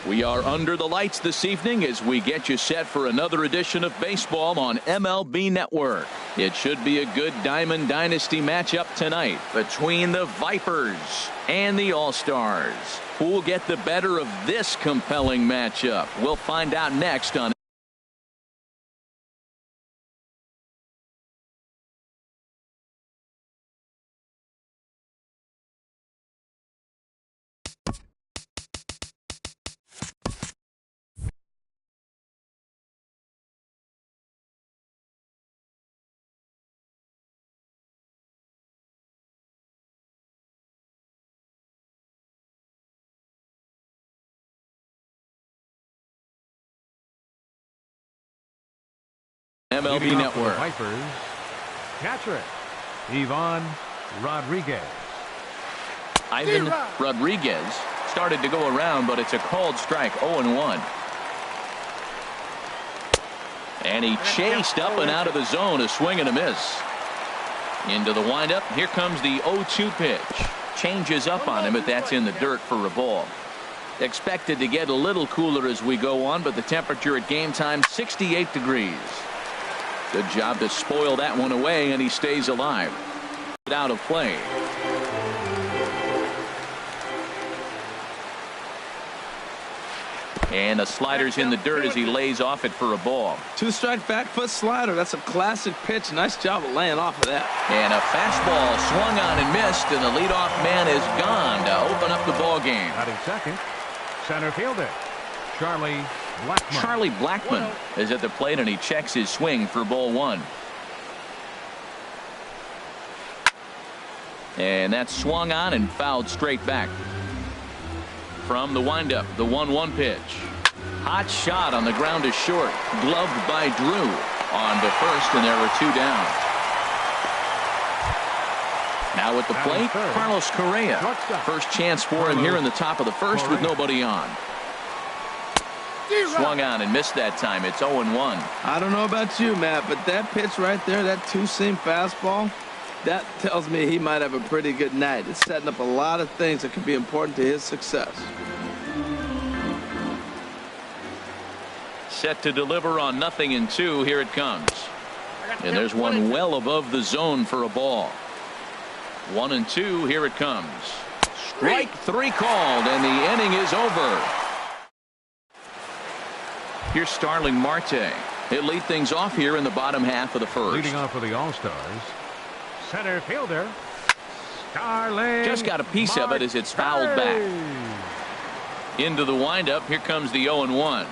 We are under the lights this evening as we get you set for another edition of baseball on MLB Network. It should be a good Diamond Dynasty matchup tonight between the Vipers and the All-Stars. Who will get the better of this compelling matchup? We'll find out next on MLB Network. Vipers, catcher, Ivan Rodriguez. Ivan Rodriguez started to go around, but it's a called strike. 0-1. And he chased up and out of the zone. A swing and a miss. Into the windup. Here comes the 0-2 pitch. Changes up on him, but that's in the dirt for a ball. Expected to get a little cooler as we go on, but the temperature at game time 68 degrees. Good job to spoil that one away, and he stays alive. Out of play. And the slider's in the dirt as he lays off it for a ball. 2-strike back foot slider. That's a classic pitch. Nice job of laying off of that. And a fastball swung on and missed, and the leadoff man is gone to open up the ball game. Batting second, center fielder Charlie Blackmon. Charlie Blackmon is at the plate, and he checks his swing for ball one. And that's swung on and fouled straight back. From the windup, the 1-1 pitch. Hot shot on the ground is short. Gloved by Drew on to first, and there are two down. Now at the plate, Carlos Correa. First chance for him here in the top of the first with nobody on. Swung on and missed that time. It's 0-1. I don't know about you, Matt, but that pitch right there, that two-seam fastball, that tells me he might have a pretty good night. It's setting up a lot of things that could be important to his success. Set to deliver on 0-2. Here it comes. And there's one well above the zone for a ball. 1-2. Here it comes. Strike three called, and the inning is over. Here's Starling Marte. He'll lead things off here in the bottom half of the first. Leading off for the All-Stars, center fielder Starling. Just got a piece of it as it's fouled back. Into the windup. Here comes the 0-1.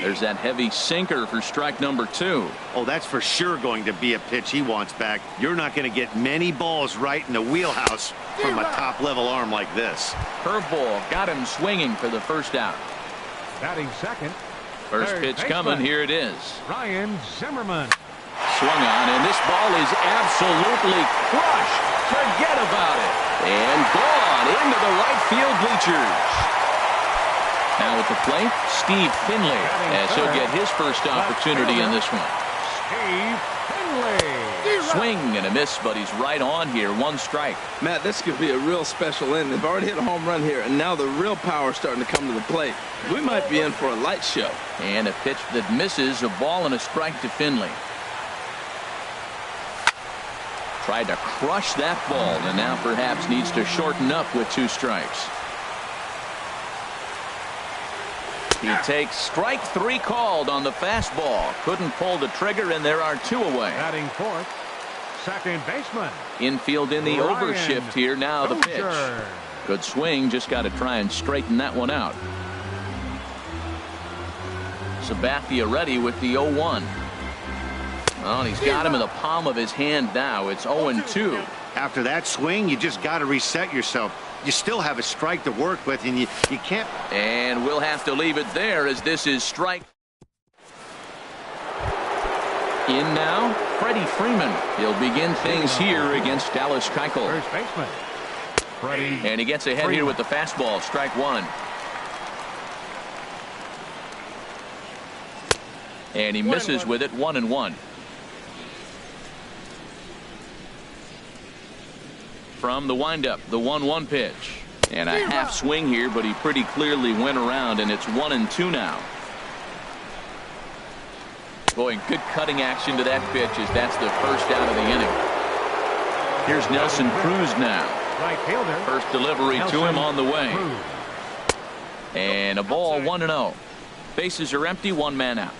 There's that heavy sinker for strike number 2. Oh, that's for sure going to be a pitch he wants back. You're not going to get many balls right in the wheelhouse from a top-level arm like this. Curveball got him swinging for the first out. Batting second, First pitch coming. Here it is. Ryan Zimmerman. Swung on, and this ball is absolutely crushed. Forget about it. And gone into the right field bleachers. Now at the plate, Steve Finley, as he'll get his first opportunity in this one. Steve Finley. Swing and a miss, but he's right on here. One strike. Matt, this could be a real special inning. They've already hit a home run here, and now the real power is starting to come to the plate. We might be in for a light show. And a pitch that misses, a ball and a strike to Finley. Tried to crush that ball, and now perhaps needs to shorten up with 2 strikes. He takes strike 3 called on the fastball. Couldn't pull the trigger, and there are 2 away. Batting fourth, second baseman. Infield in the Ryan overshift here. Now the pitch. Dozier. Good swing. Just got to try and straighten that one out. Sabathia ready with the 0-1. Well, he's got him in the palm of his hand now. It's 0-2. After that swing, you just got to reset yourself. You still have a strike to work with, and you can't. And we'll have to leave it there as this is strike. In now, Freddie Freeman. He'll begin things here against Dallas Keuchel. First baseman. Freddie. And he gets ahead here with the fastball. Strike one. And he misses with it. 1-1. From the windup, the 1-1 pitch. And a half swing here, but he pretty clearly went around, and it's 1-2 now. Boy, good cutting action to that pitch as that's the first out of the inning. Here's Nelson Cruz now. Right fielder. First delivery to him on the way. Cruz. And a ball, 1-0. Bases are empty, one man out.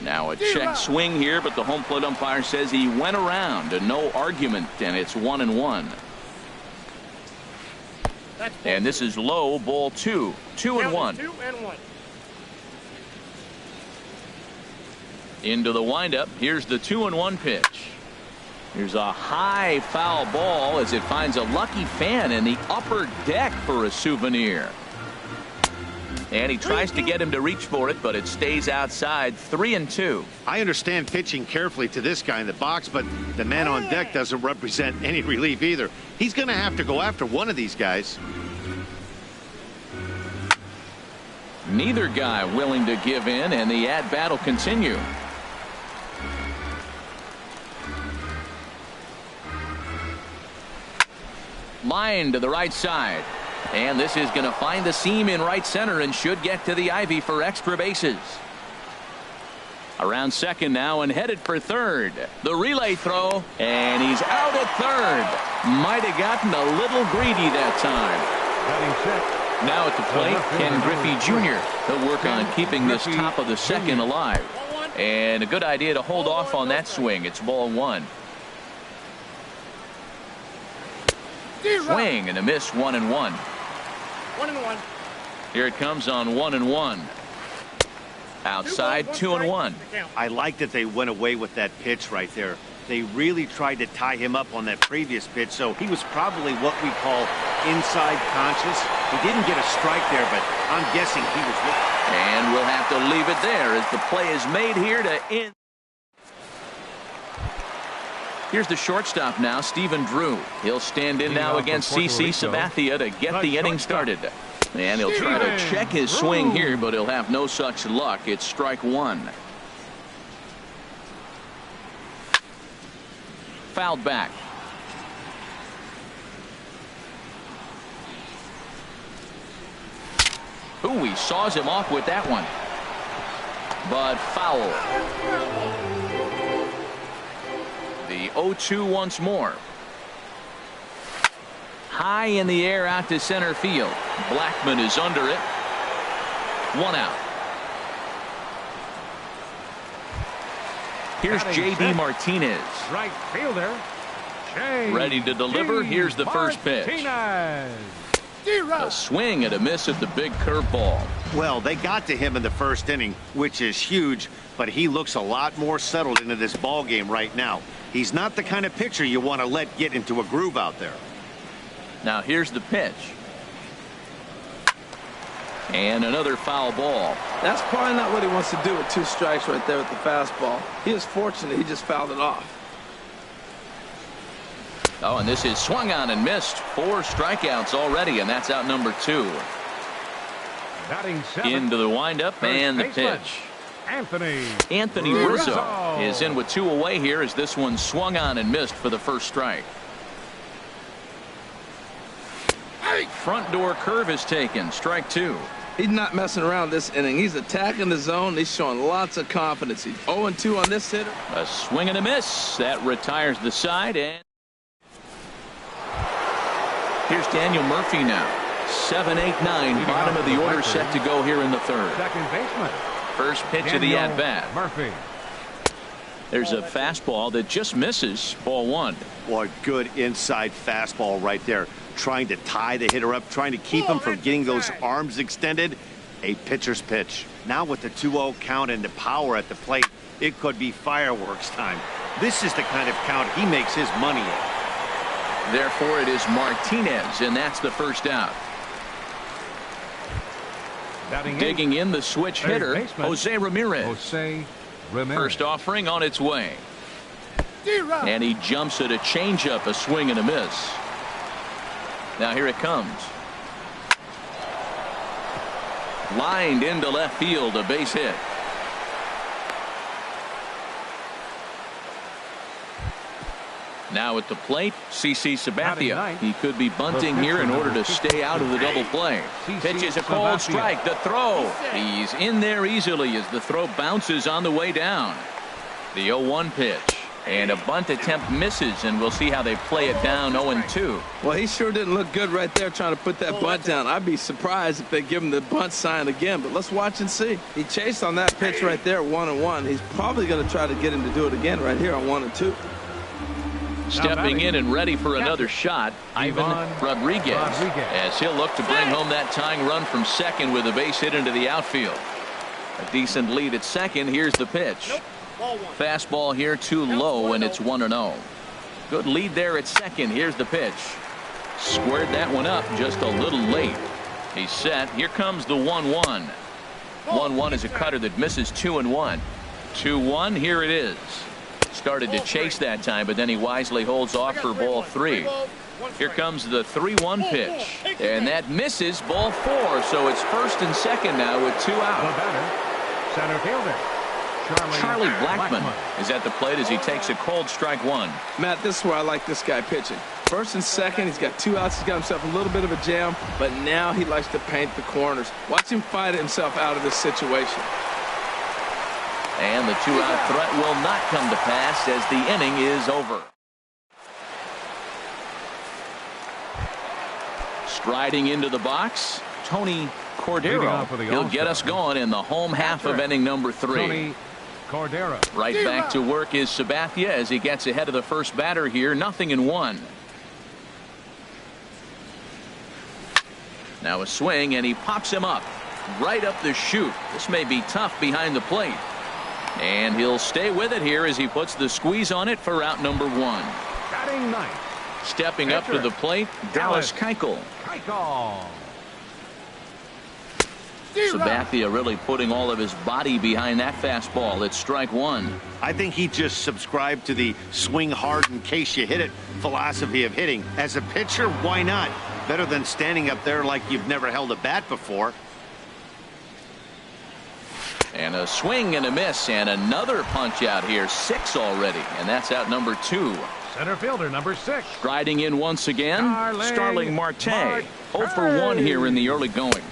Now a check swing here, but the home plate umpire says he went around, and no argument, and it's 1-1. And this is low, ball 2. 2-1. Into the windup. Here's the 2-1 pitch. Here's a high foul ball as it finds a lucky fan in the upper deck for a souvenir. And he tries to get him to reach for it, but it stays outside. 3-2. I understand pitching carefully to this guy in the box, but the man on deck doesn't represent any relief either. He's going to have to go after one of these guys. Neither guy willing to give in, and the at-bat will continue. Line to the right side. And this is going to find the seam in right center and should get to the ivy for extra bases. Around second now and headed for third. The relay throw, and he's out at third. Might have gotten a little greedy that time. Now at the plate, Ken Griffey Jr. He'll work on keeping this top of the second alive. And a good idea to hold off on that swing. It's ball 1. Swing and a miss. 1-1. 1-1. Here it comes on 1-1. Outside 2-1. I like that they went away with that pitch right there. They really tried to tie him up on that previous pitch, so he was probably what we call inside conscious. He didn't get a strike there, but I'm guessing he was looking. And we'll have to leave it there as the play is made here to end. Here's the shortstop now, Stephen Drew. He'll stand in now against CC Sabathia to get the inning started. And he'll try to check his swing here, but he'll have no such luck. It's strike 1. Fouled back. Ooh, he saws him off with that one. But foul. The 0-2 once more. High in the air out to center field. Blackman is under it. 1 out. Here's J.D. Martinez. Right fielder. Ready to deliver. Here's the first pitch. A swing and a miss at the big curveball. Well, they got to him in the first inning, which is huge, but he looks a lot more settled into this ball game right now. He's not the kind of pitcher you want to let get into a groove out there. Now here's the pitch. And another foul ball. That's probably not what he wants to do with 2 strikes right there with the fastball. He was fortunate he just fouled it off. Oh, and this is swung on and missed. 4 strikeouts already, and that's out number 2. Into the windup and the pitch. Anthony Rizzo is in with 2 away here as this one swung on and missed for the first strike. Front door curve is taken. Strike 2. He's not messing around this inning. He's attacking the zone. He's showing lots of confidence. He's 0-2 on this hitter. A swing and a miss. That retires the side. And here's Daniel Murphy now. 7, 8, 9. Bottom of the order set to go here in the third. Second baseman. First pitch of the at-bat. Murphy. There's a fastball that just misses. Ball 1. Boy, good inside fastball right there. Trying to tie the hitter up, trying to keep him from getting those arms extended. A pitcher's pitch. Now with the 2-0 count and the power at the plate, it could be fireworks time. This is the kind of count he makes his money in. Therefore, it is Martinez, and that's the first out. Digging in the switch hitter, Jose Ramirez. Ramirez. First offering on its way. And he jumps at a changeup, a swing and a miss. Now here it comes. Lined into left field, a base hit. Now at the plate, CC Sabathia. He could be bunting here in order to stay out of the double play. Pitches a cold strike. The throw. He's in there easily as the throw bounces on the way down. The 0-1 pitch. And a bunt attempt misses, and we'll see how they play it down 0-2. Well, he sure didn't look good right there trying to put that bunt down. I'd be surprised if they give him the bunt sign again, but let's watch and see. He chased on that pitch right there, 1-1. He's probably going to try to get him to do it again right here on 1-2. Stepping in and ready for another shot, Ivan Rodriguez, as he'll look to bring home that tying run from second with a base hit into the outfield. A decent lead at second. Here's the pitch. Fastball here too low, and it's 1-0. Good lead there at second. Here's the pitch. Squared that one up just a little late. He's set. Here comes the 1-1. 1-1 is a cutter that misses 2-1. 2-1. Here it is. Started to chase that time, but then he wisely holds off for ball 3. Here comes the 3-1 pitch, and that misses, ball 4. So it's first and second now with 2 out. The batter, center fielder Charlie Blackmon is at the plate as he takes a cold strike 1. Matt, this is where I like this guy pitching. First and second, he's got 2 outs. He's got himself a little bit of a jam, but now he likes to paint the corners. Watch him fight himself out of this situation. And the 2-out threat will not come to pass as the inning is over. Striding into the box, Tony Cordero. He'll get us going in the home half of inning number 3. Tony Cordero. Right back to work is Sabathia as he gets ahead of the first batter here. 0-1. Now a swing, and he pops him up right up the chute. This may be tough behind the plate. And he'll stay with it here as he puts the squeeze on it for out number 1. Batting ninth. Stepping up to the plate, Dallas Keuchel. Sabathia really putting all of his body behind that fastball. It's strike 1. I think he just subscribed to the swing hard in case you hit it philosophy of hitting. As a pitcher, why not? Better than standing up there like you've never held a bat before. And a swing and a miss, and another punch out here. 6 already, and that's out number 2. Center fielder number 6. Striding in once again, Starling Marte. 0 for 1 here in the early going.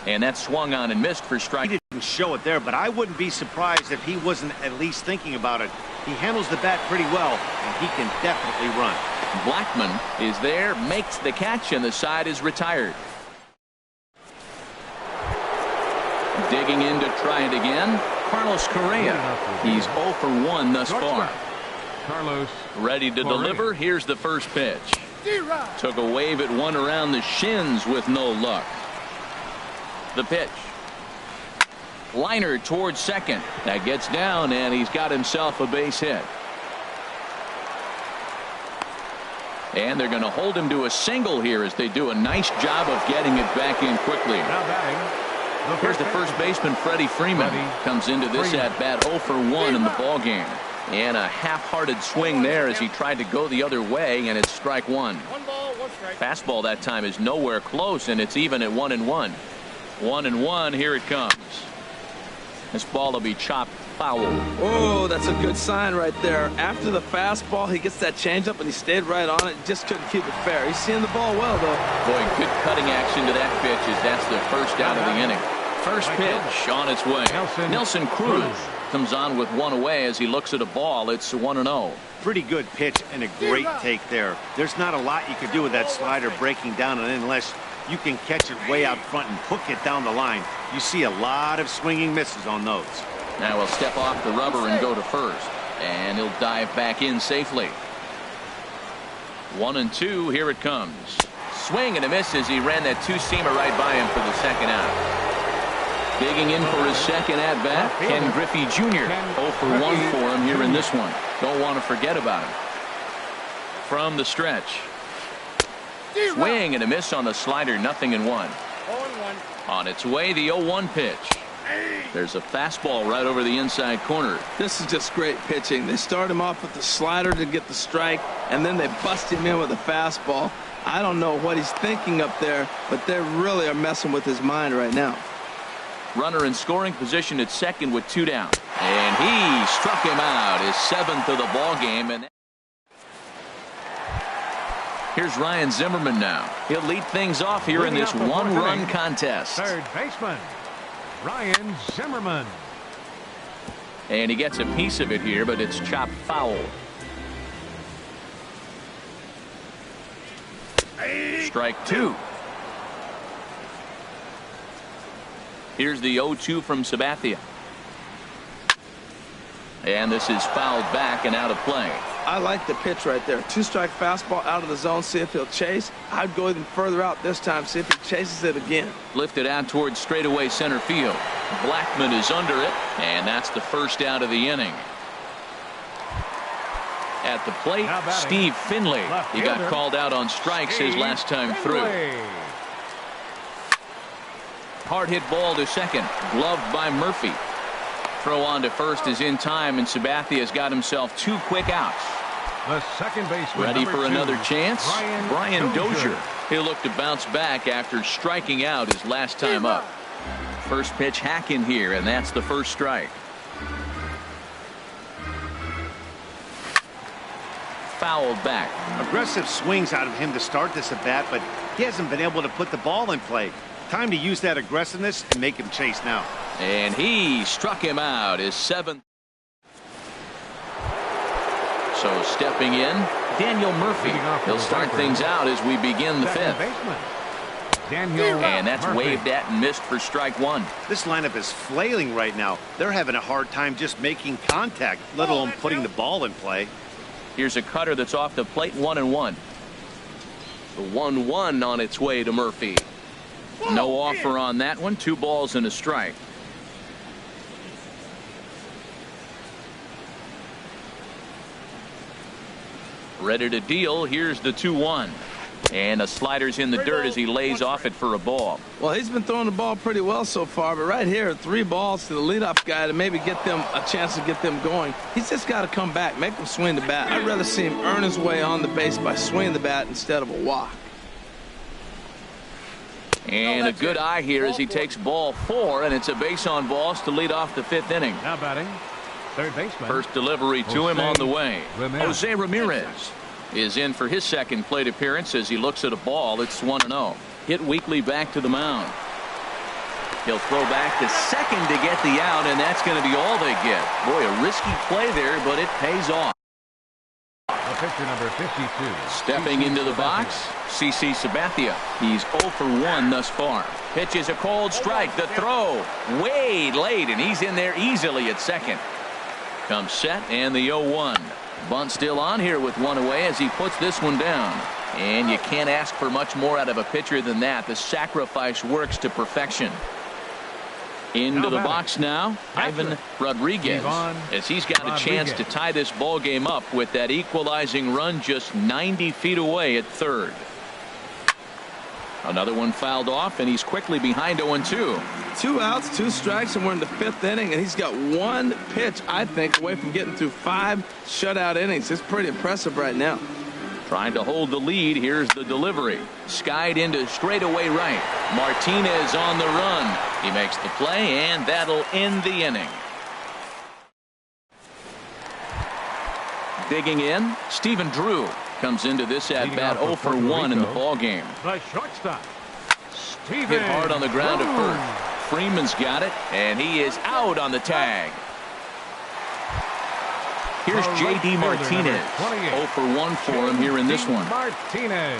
And that swung on and missed for strike. He didn't show it there, but I wouldn't be surprised if he wasn't at least thinking about it. He handles the bat pretty well, and he can definitely run. Blackmon is there, makes the catch, and the side is retired. Digging in to try it again, Carlos Correa. He's 0 for 1 thus far. Carlos ready to deliver. Here's the first pitch. Took a wave at one around the shins with no luck. The pitch. Liner towards second. That gets down, and he's got himself a base hit. And they're going to hold him to a single here as they do a nice job of getting it back in quickly. Now batting. Here's the first baseman, Freddie Freeman. Comes into this at-bat 0 for 1 in the ballgame. And a half-hearted swing there as he tried to go the other way, and it's strike 1. 1 ball, 1 strike. Fastball that time is nowhere close, and it's even at 1-1. 1-1, here it comes. This ball will be chopped foul. Oh, that's a good sign right there. After the fastball, he gets that changeup, and he stayed right on it. Just couldn't keep it fair. He's seeing the ball well, though. Boy, good cutting action to that pitch as that's the first out of the inning. First pitch on its way. Nelson Cruz comes on with 1 away as he looks at a ball. It's 1-0. Pretty good pitch and a great take there. There's not a lot you could do with that slider breaking down, and unless you can catch it way out front and hook it down the line, you see a lot of swinging misses on those. Now he'll step off the rubber and go to first, and he'll dive back in safely. 1-2, here it comes. Swing and a miss as he ran that 2-seamer right by him for the second out. Digging in for his second at-bat, Ken Griffey Jr. 0 for 1 for him here in this one. Don't want to forget about him. From the stretch. Swing and a miss on the slider, 0-1. 0-1. On its way, the 0-1 pitch. There's a fastball right over the inside corner. This is just great pitching. They start him off with the slider to get the strike, and then they bust him in with a fastball. I don't know what he's thinking up there, but they really are messing with his mind right now. Runner in scoring position at second with 2 down. And he struck him out, his 7th of the ball game. And here's Ryan Zimmerman now. He'll lead things off here in this one-run contest. Third baseman, Ryan Zimmerman. And he gets a piece of it here, but it's chopped foul. Strike 2. Here's the 0-2 from Sabathia. And this is fouled back and out of play. I like the pitch right there. 2-strike fastball out of the zone. See if he'll chase. I'd go even further out this time. See if he chases it again. Lifted out towards straightaway center field. Blackman is under it, and that's the first out of the inning. At the plate, Steve Finley. He got called out on strikes his last time through. Hard hit ball to second. Gloved by Murphy. Throw on to first is in time, and Sabathia has got himself 2 quick outs. The second baseman, ready for 2, another chance. Brian Dozier. He'll look to bounce back after striking out his last time up. First pitch hack in here, and that's the first strike. Fouled back. Aggressive swings out of him to start this at bat, but he hasn't been able to put the ball in play. Time to use that aggressiveness and make him chase now. And he struck him out, his 7th. So stepping in, Daniel Murphy. He'll start things out as we begin the 5th. And that's waved at and missed for strike 1. This lineup is flailing right now. They're having a hard time just making contact, let alone putting the ball in play. Here's a cutter that's off the plate, 1-1. The 1-1 on its way to Murphy. No offer on that one. 2 balls and a strike. Ready to deal. Here's the 2-1. And a slider's in the dirt as he lays off it for a ball. Well, he's been throwing the ball pretty well so far, but right here, 3 balls to the leadoff guy to maybe get them a chance to get them going. He's just got to come back, make them swing the bat. I'd rather see him earn his way on the base by swinging the bat instead of a walk. And a good eye here as he takes ball 4, and it's a base on balls to lead off the 5th inning. Now batting, third baseman. First delivery to him on the way. Jose Ramirez is in for his second plate appearance as he looks at a ball. It's 1-0. Hit weakly back to the mound. He'll throw back to second to get the out, and that's going to be all they get. Boy, a risky play there, but it pays off. Pitcher number 52. Stepping into the box, CC Sabathia. He's 0 for 1 thus far. Pitch is a cold strike. The throw way late, and he's in there easily at second. Comes set, and the 0-1. Bunt still on here with 1 away as he puts this one down. And you can't ask for much more out of a pitcher than that. The sacrifice works to perfection. Into the box now, Ivan Rodriguez, as he's got a chance to tie this ball game up with that equalizing run just 90 feet away at third. Another one fouled off, and he's quickly behind 0-2. 2 outs, 2 strikes, and we're in the 5th inning, and he's got 1 pitch, I think, away from getting through 5 shutout innings. It's pretty impressive right now. Trying to hold the lead. Here's the delivery. Skied into straightaway right. Martinez on the run. He makes the play, and that'll end the inning. Digging in, Stephen Drew comes into this at bat 0 for 1 in the ball game. The shortstop, Stephen Hit hard on the ground at first. Freeman's got it, and he is out on the tag. Here's J.D. Martinez. 0 for 1 for him here in this one. Martinez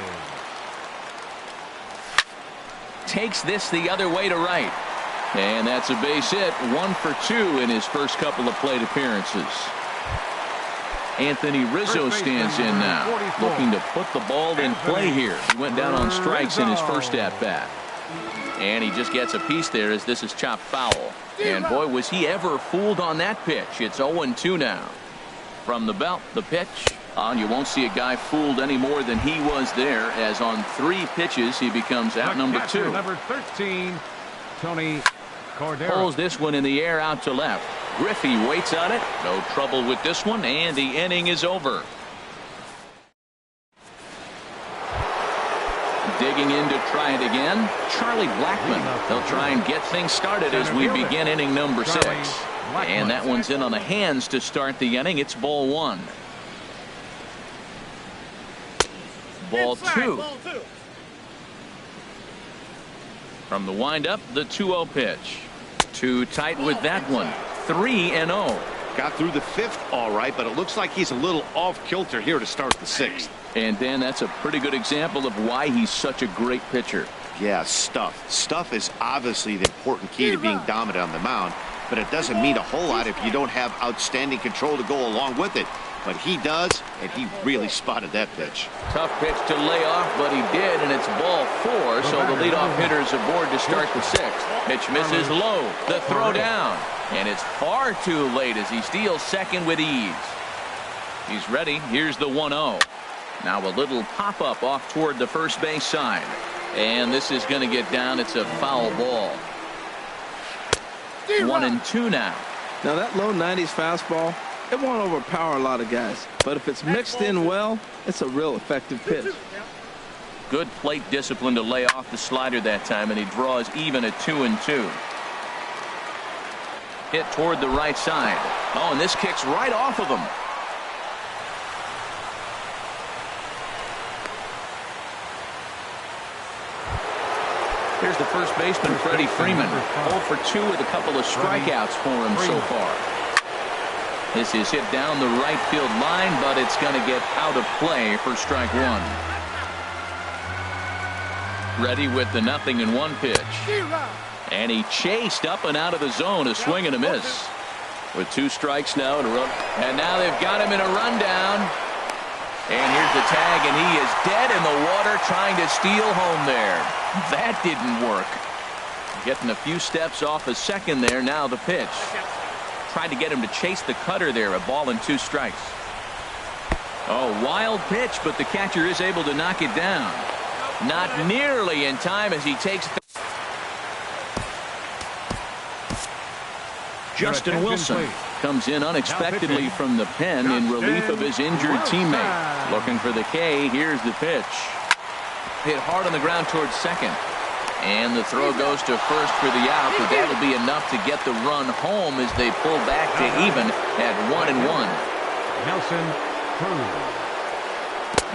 takes this the other way to right. And that's a base hit. 1 for 2 in his first couple of plate appearances. Anthony Rizzo stands in now, looking to put the ball in play here. He went down on strikes in his first at-bat. And he just gets a piece there as this is chopped foul. And boy, was he ever fooled on that pitch. It's 0-2 now. From the belt, the pitch. You won't see a guy fooled any more than he was there, as on 3 pitches he becomes out number 2. Number 13, Tony Cordero. Pulls this one in the air out to left. Griffey waits on it. No trouble with this one, and the inning is over. Digging in to try it again, Charlie Blackmon. They'll try and get things started as we begin inning number 6. And that one's in on the hands to start the inning. It's ball 1. Ball 2. From the windup, the 2-0 pitch. Too tight with that one. 3-0. Got through the 5th all right, but it looks like he's a little off kilter here to start the 6th. And Dan, that's a pretty good example of why he's such a great pitcher. Yeah, stuff. Stuff is obviously the important key to being dominant on the mound, but it doesn't mean a whole lot if you don't have outstanding control to go along with it. But he does, and he really spotted that pitch. Tough pitch to lay off, but he did, and it's ball 4, so the leadoff hitter's aboard to start the 6th. Pitch misses low. The throw down, and it's far too late as he steals second with ease. He's ready. Here's the 1-0. Now a little pop-up off toward the first base side. And this is going to get down. It's a foul ball. 1-2 now. Now that low 90s fastball, it won't overpower a lot of guys. But if it's mixed in well, it's a real effective pitch. Good plate discipline to lay off the slider that time, and he draws even at 2-2. Hit toward the right side. Oh, and this kicks right off of him. Here's the first baseman, Freddie Freeman. 0 for 2 with a couple of strikeouts for him so far. This is hit down the right field line, but it's going to get out of play for strike 1. Ready with the 0-1 pitch. And he chased up and out of the zone, a swing and a miss. With 2 strikes now and a run. And now they've got him in a rundown. And here's the tag, and he is dead in the water trying to steal home there. That didn't work. Getting a few steps off a second there. Now the pitch. Tried to get him to chase the cutter there. A ball and 2 strikes. Oh, wild pitch, but the catcher is able to knock it down. Not nearly in time as he takes the... Justin Wilson comes in unexpectedly from the pen in relief of his injured teammate. Looking for the K. Here's the pitch. Hit hard on the ground towards second. And the throw goes to first for the out, but that'll be enough to get the run home as they pull back to even at 1-1. Nelson Cruz.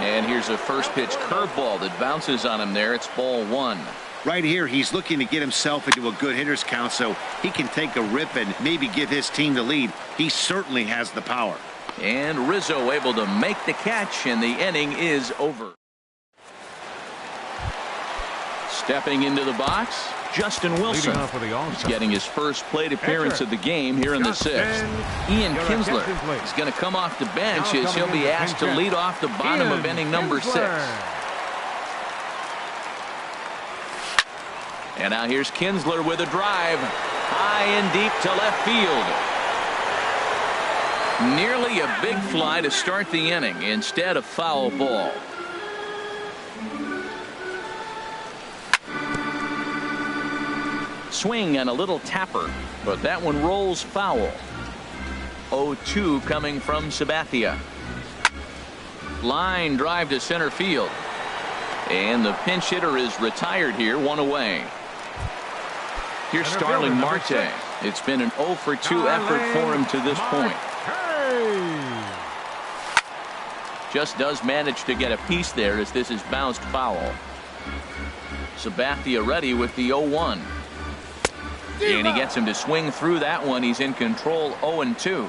And here's a first pitch curveball that bounces on him there. It's ball 1. Right here, he's looking to get himself into a good hitter's count so he can take a rip and maybe give his team the lead. He certainly has the power. And Rizzo able to make the catch, and the inning is over. Stepping into the box, Justin Wilson. He's getting his first plate appearance of the game here in the 6th. Ian Kinsler is going to come off the bench as he'll be asked to lead off the bottom of inning number 6. And now here's Kinsler with a drive. High and deep to left field. Nearly a big fly to start the inning. Instead, a foul ball. Swing and a little tapper, but that one rolls foul. 0-2 coming from Sabathia. Line drive to center field. And the pinch hitter is retired here, 1 away. Here's Starling Marte. It's been an 0 for 2 effort for him to this point. Just does manage to get a piece there as this is bounced foul. Sabathia ready with the 0-1. And he gets him to swing through that one. He's in control, 0-2.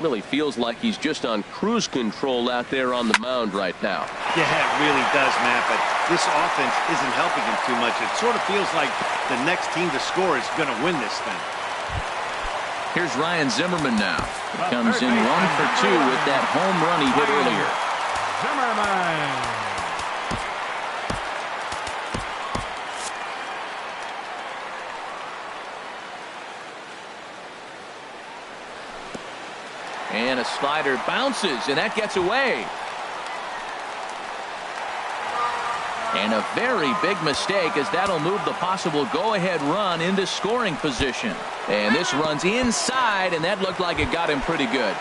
Really feels like he's just on cruise control out there on the mound right now. Yeah, it really does, Matt, but this offense isn't helping him too much. It sort of feels like the next team to score is going to win this thing. Here's Ryan Zimmerman now. He comes in 1 for 2 with that home run he hit earlier. Zimmerman. And a slider bounces, and that gets away. And a very big mistake, as that'll move the possible go-ahead run into scoring position. And this runs inside, and that looked like it got him pretty good.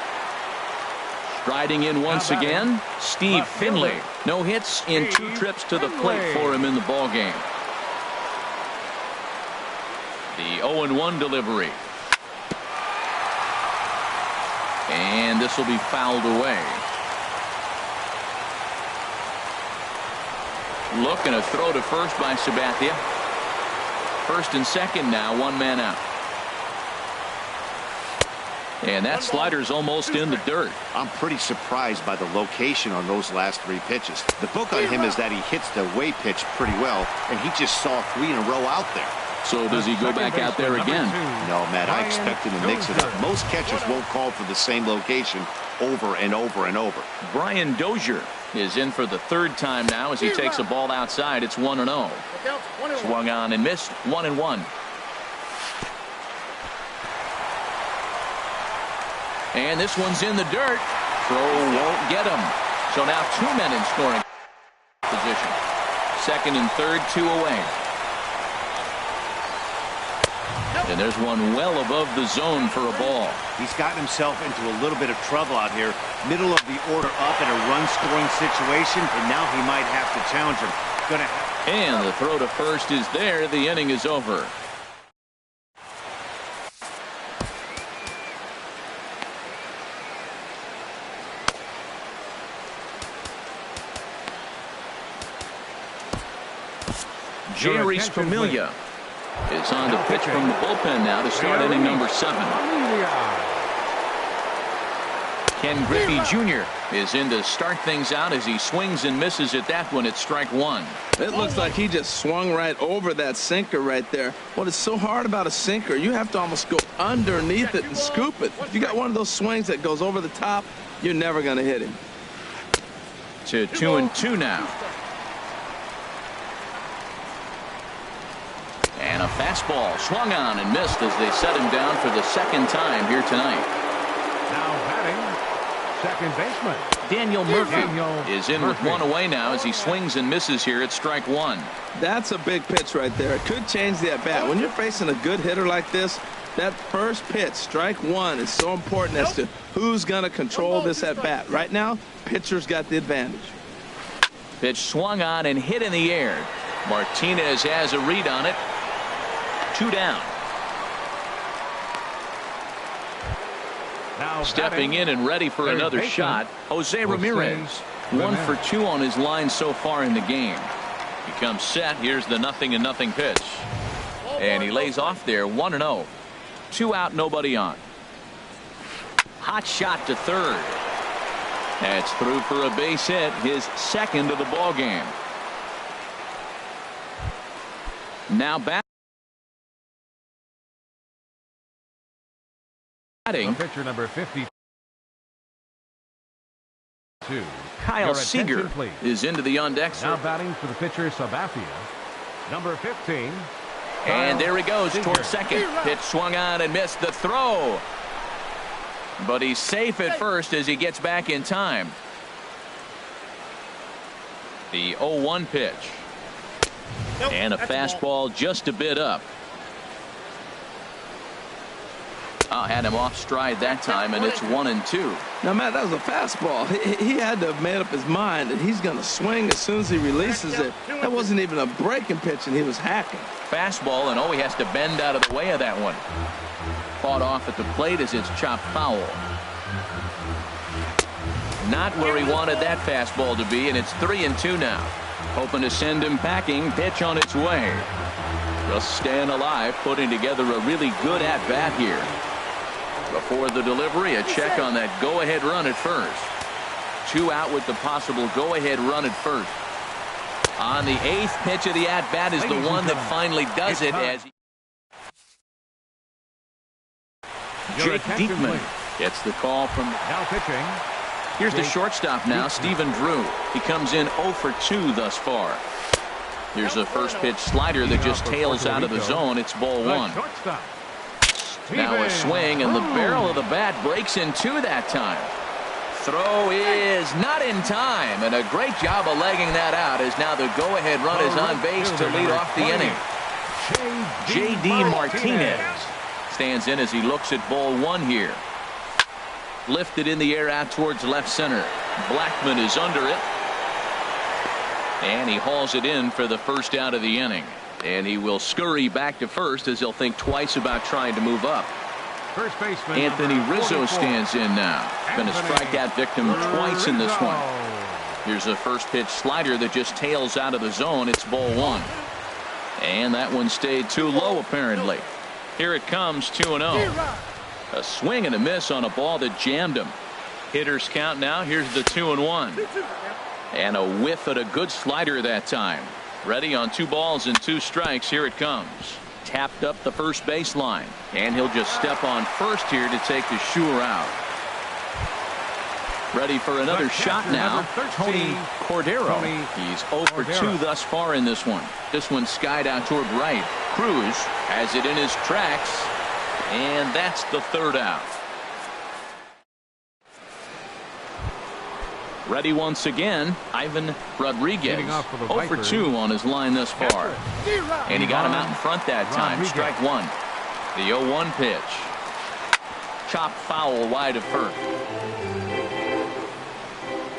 Striding in once again, Steve Finley. No hits in 2 trips to the plate for him in the ballgame. The 0-1 delivery. And this will be fouled away. Looking to throw to first by Sabathia. First and second now, 1 man out. And that slider's almost in the dirt. I'm pretty surprised by the location on those last 3 pitches. The book on him is that he hits the away pitch pretty well, and he just saw 3 in a row out there. So does he go back out there again? No, Matt, I expect him to mix it up. Most catchers won't call for the same location over and over and over. Brian Dozier is in for the 3rd time now as he takes a ball outside. It's 1-0. Swung on and missed. 1-1. And this one's in the dirt. Throw won't get him. So now 2 men in scoring position. Second and third, 2 away. And there's one well above the zone for a ball. He's gotten himself into a little bit of trouble out here. Middle of the order up in a run-scoring situation, and now he might have to challenge him. And the throw to first is there. The inning is over. Jeurys Familia is on to pitch from the bullpen now to start inning number 7. Ken Griffey Jr. is in to start things out as he swings and misses at that one at strike 1. It looks like he just swung right over that sinker right there. What is so hard about a sinker, you have to almost go underneath it and scoop it. If you got one of those swings that goes over the top, you're never going to hit him. To 2-2 now. And a fastball swung on and missed as they set him down for the 2nd time here tonight. Now batting, second baseman Daniel Murphy is in with 1 away now as he swings and misses here at strike 1. That's a big pitch right there. It could change the at-bat. When you're facing a good hitter like this, that first pitch, strike 1, is so important as to who's going to control this at-bat. Right now, pitcher's got the advantage. Pitch swung on and hit in the air. Martinez has a read on it. 2 down. now Stepping in and ready for another shot, Jose Ramirez. 1 for 2 on his line so far in the game. He comes set. Here's the 0-0 pitch. And he lays off there. 1-0. 2 out, nobody on. Hot shot to third. That's through for a base hit, his 2nd of the ball game. Now batting. Pitcher number 52. Kyle Seager is into the on-deck. Now batting for the pitcher Sabathia, number 15. And there he goes towards second. Pitch swung on and missed the throw. But he's safe at first as he gets back in time. The 0-1 pitch. And a fastball just a bit up. Had him off stride that time, and it's 1-2. Now, Matt, that was a fastball. He had to have made up his mind that he's going to swing as soon as he releases it. That wasn't even a breaking pitch, and he was hacking. Fastball, and he has to bend out of the way of that one. Fought off at the plate as it's chopped foul. Not where he wanted that fastball to be, and it's 3-2 now. Hoping to send him packing. Pitch on its way. Just staying alive, putting together a really good at-bat here. Before the delivery, a check on that go-ahead run at first. 2 out with the possible go-ahead run at first. On the 8th pitch of the at-bat is the one that finally does it as Jake Diekman gets the call from now pitching. Here's the shortstop now, Stephen Drew. He comes in 0 for 2 thus far. Here's a first pitch slider that just tails out of the zone. It's ball 1. Now a swing, and the barrel of the bat breaks in 2 that time. Throw is not in time, and a great job of legging that out as now the go-ahead run is on base to lead off the inning. J.D. Martinez stands in as he looks at ball one here. Lifted in the air out towards left center. Blackman is under it. And he hauls it in for the first out of the inning. And he will scurry back to first as he'll think twice about trying to move up. First baseman Anthony Rizzo stands in now. Been a strikeout victim twice in this one. Here's a first pitch slider that just tails out of the zone. It's ball one. And that one stayed too low apparently. Here it comes, 2-0. A swing and a miss on a ball that jammed him. Hitters count now. Here's the 2-1. And a whiff at a good slider that time. Ready on 2 balls and 2 strikes. Here it comes. Tapped up the first baseline. And he'll just step on first here to take the sure out. Ready for another shot now. Tony Cordero. He's 0 for 2 thus far in this one. This one skied out toward right. Cruz has it in his tracks. And that's the third out. Ready once again, Ivan Rodriguez. 0 for 2 on his line thus far. And he got him out in front that time. Strike one. The 0-1 pitch. Chopped foul wide of first.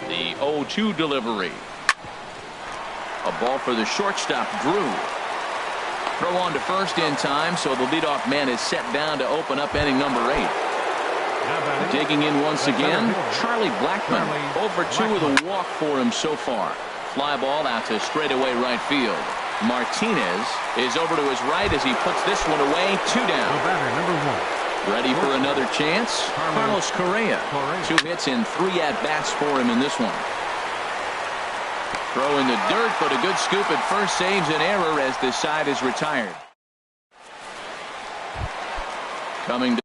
The 0-2 delivery. A ball for the shortstop, Drew. Throw on to first in time, so the leadoff man is set down to open up inning number 8. Digging in once again, Charlie Blackmon. 0 for 2 with a walk for him so far. Fly ball out to straightaway right field. Martinez is over to his right as he puts this one away. 2 down. Ready for another chance. Carlos Correa. 2 hits and 3 at-bats for him in this one. Throw in the dirt, but a good scoop at first saves an error as this side is retired. Coming to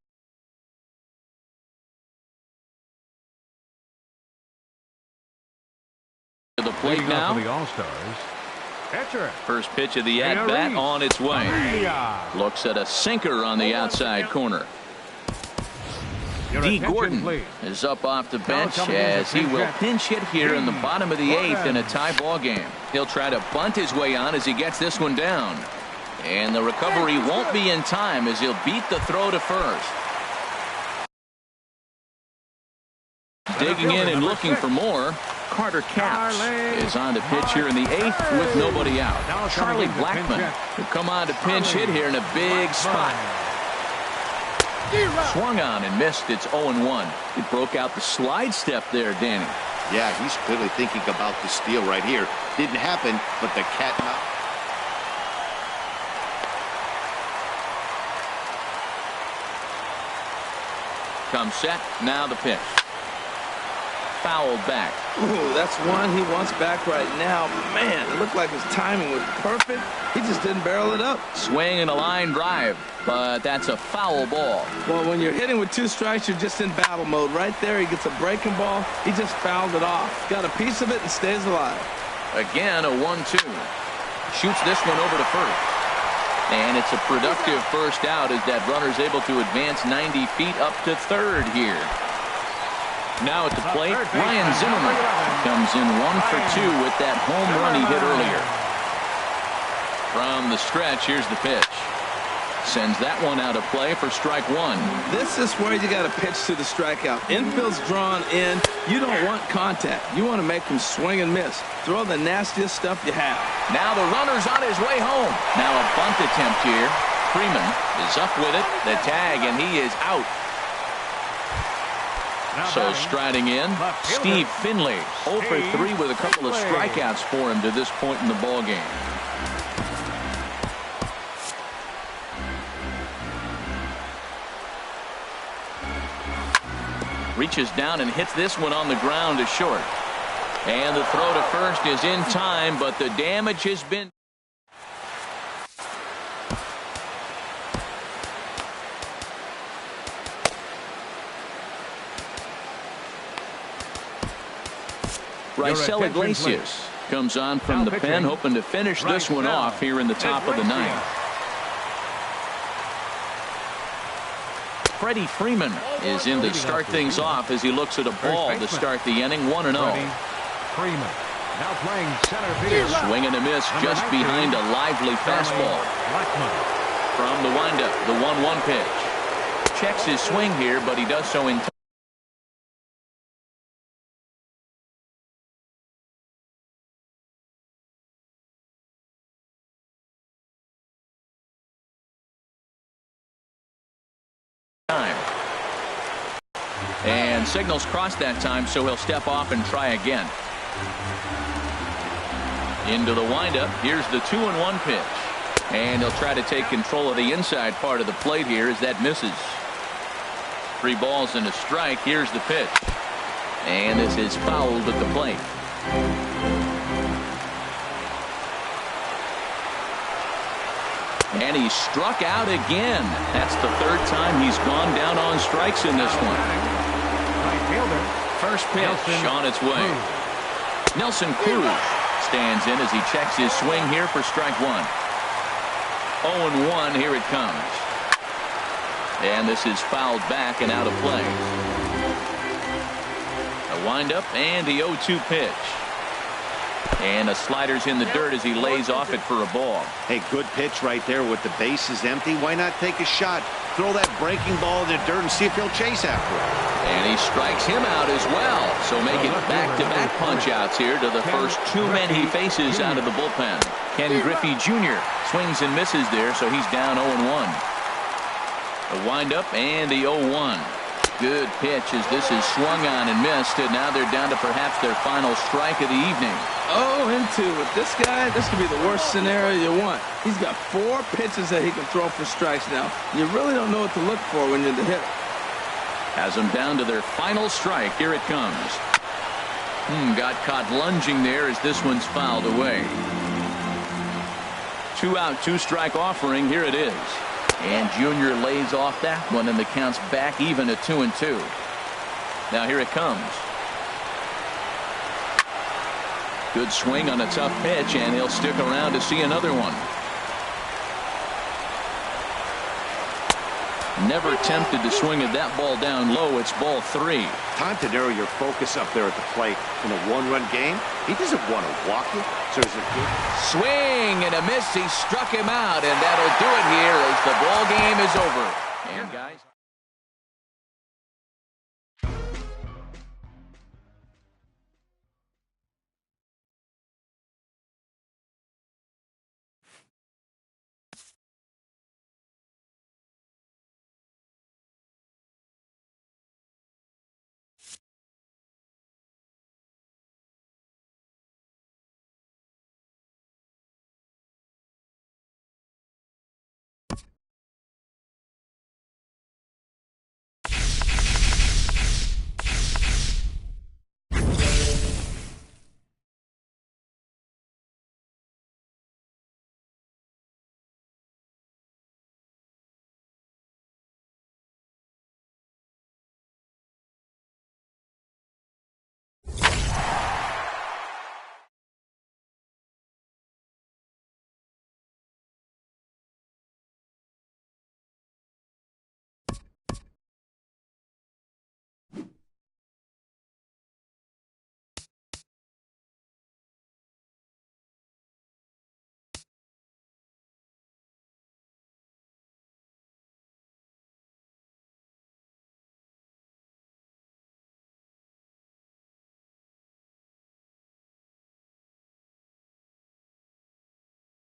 the plate now. The All-Stars. First pitch of the at-bat on its way. Looks at a sinker on the outside corner. D. Gordon is up off the bench as he will pinch hit here in the bottom of the 8th in a tie ball game. He'll try to bunt his way on as he gets this one down. And the recovery won't be in time as he'll beat the throw to first. Digging in and looking for more. Carter Capps is on to pitch here in the 8th with nobody out. Charlie Blackmon will come on to pinch hit here in a big spot. Swung on and missed. It's 0-1. He broke out the slide step there, Danny. Yeah, he's clearly thinking about the steal right here. Didn't happen, but the cat mouse. Comes set. Now the pitch. Fouled back. Ooh, that's one he wants back right now. Man, it looked like his timing was perfect. He just didn't barrel it up. Swing and a line drive, but that's a foul ball. Well, when you're hitting with 2 strikes, you're just in battle mode. Right there, he gets a breaking ball. He just fouled it off. Got a piece of it and stays alive. Again, a 1-2. Shoots this one over to first. And it's a productive first out as that runner's able to advance 90 feet up to third here. Now at the plate, Ryan Zimmerman comes in 1 for 2 with that home run he hit earlier. From the stretch, here's the pitch. Sends that one out of play for strike 1. This is where you got to pitch to the strikeout. Infield's drawn in. You don't want contact. You want to make him swing and miss. Throw the nastiest stuff you have. Now the runner's on his way home. Now a bunt attempt here. Freeman is up with it. The tag, and he is out. So striding in, Steve Finley, 0 for 3 with a couple of strikeouts for him to this point in the ball game. Reaches down and hits this one on the ground to short. And the throw to first is in time, but the damage has been. Raisel Iglesias comes on from the pen, hoping to finish this one off here in the top of the 9th. Freddie Freeman is in to start things off as he looks at a ball to start the inning. 1-0. Freeman now playing center field. Swing and a miss just behind a lively fastball. From the windup, the 1-1 pitch. Checks his swing here, but he does so in time. And signals crossed that time, so he'll step off and try again. Into the windup. Here's the 2-1 pitch. And he'll try to take control of the inside part of the plate here as that misses. 3 balls and a strike. Here's the pitch. And this is fouled at the plate. And he struck out again. That's the 3rd time he's gone down on strikes in this one. First pitch on its way. Nelson Cruz stands in as he checks his swing here for strike 1. 0-1. Here it comes. And this is fouled back and out of play. A windup and the 0-2 pitch. And the slider's in the dirt as he lays off it for a ball. Hey, good pitch right there with the bases empty. Why not take a shot? Throw that breaking ball in the dirt and see if he'll chase after it. And he strikes him out as well. So making back-to-back punch-outs here to the first 2 men he faces out of the bullpen. Ken Griffey Jr. swings and misses there, so he's down 0-1. A windup and the 0-1. Good pitch as this is swung on and missed, and now they're down to perhaps their final strike of the evening. 0-2 with this guy. This could be the worst scenario you want. He's got 4 pitches that he can throw for strikes now. You really don't know what to look for when you're the hitter. Has them down to their final strike. Here it comes. Got caught lunging there as this one's fouled away. 2 out, 2 strike offering. Here it is. And Junior lays off that one, and the count's back even at 2-2. Now here it comes. Good swing on a tough pitch, and he'll stick around to see another one. Never tempted to swing at that ball down low. It's ball 3. Time to narrow your focus up there at the plate. In a 1-run game, he doesn't want to walk it. So is it good? Swing and a miss. He struck him out, and that'll do it here as the ball game is over. And guys.